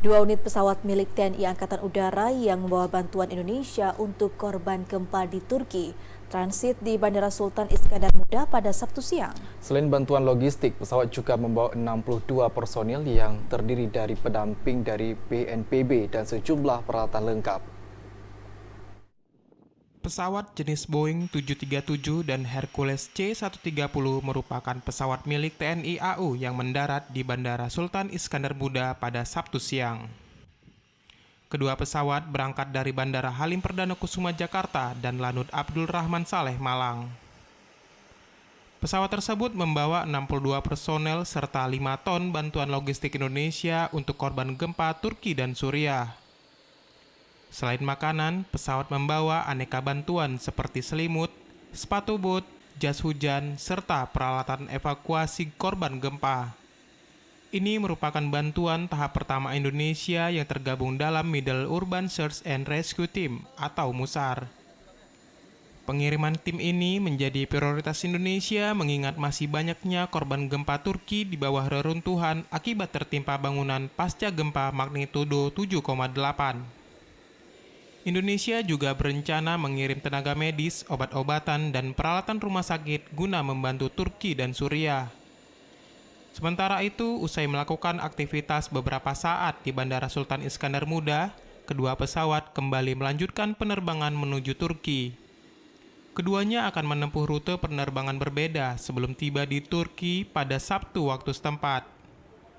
Dua unit pesawat milik TNI Angkatan Udara yang membawa bantuan Indonesia untuk korban gempa di Turki transit di Bandara Sultan Iskandar Muda pada Sabtu siang. Selain bantuan logistik, pesawat juga membawa 62 personil yang terdiri dari pendamping dari BNPB dan sejumlah peralatan lengkap. Pesawat jenis Boeing 737 dan Hercules C-130 merupakan pesawat milik TNI AU yang mendarat di Bandara Sultan Iskandar Muda pada Sabtu siang. Kedua pesawat berangkat dari Bandara Halim Perdana Kusuma Jakarta dan Lanut Abdul Rahman Saleh Malang. Pesawat tersebut membawa 62 personel serta 5 ton bantuan logistik Indonesia untuk korban gempa Turki dan Suriah. Selain makanan, pesawat membawa aneka bantuan seperti selimut, sepatu bot, jas hujan, serta peralatan evakuasi korban gempa. Ini merupakan bantuan tahap pertama Indonesia yang tergabung dalam Middle Urban Search and Rescue Team atau MUSAR. Pengiriman tim ini menjadi prioritas Indonesia mengingat masih banyaknya korban gempa Turki di bawah reruntuhan akibat tertimpa bangunan pasca gempa magnitudo 7,8. Indonesia juga berencana mengirim tenaga medis, obat-obatan, dan peralatan rumah sakit guna membantu Turki dan Suriah. Sementara itu, usai melakukan aktivitas beberapa saat di Bandara Sultan Iskandar Muda, kedua pesawat kembali melanjutkan penerbangan menuju Turki. Keduanya akan menempuh rute penerbangan berbeda sebelum tiba di Turki pada Sabtu waktu setempat.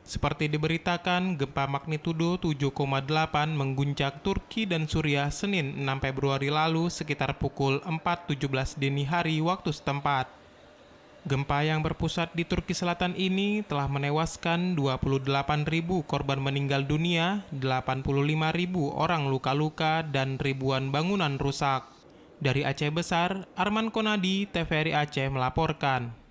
Seperti diberitakan, gempa magnitudo 7,8 mengguncang Turki dan Suriah Senin 6 Februari lalu sekitar pukul 4.17 dini hari waktu setempat. Gempa yang berpusat di Turki Selatan ini telah menewaskan 28.000 korban meninggal dunia, 85.000 orang luka-luka, dan ribuan bangunan rusak. Dari Aceh Besar, Arman Konadi, TVRI Aceh melaporkan.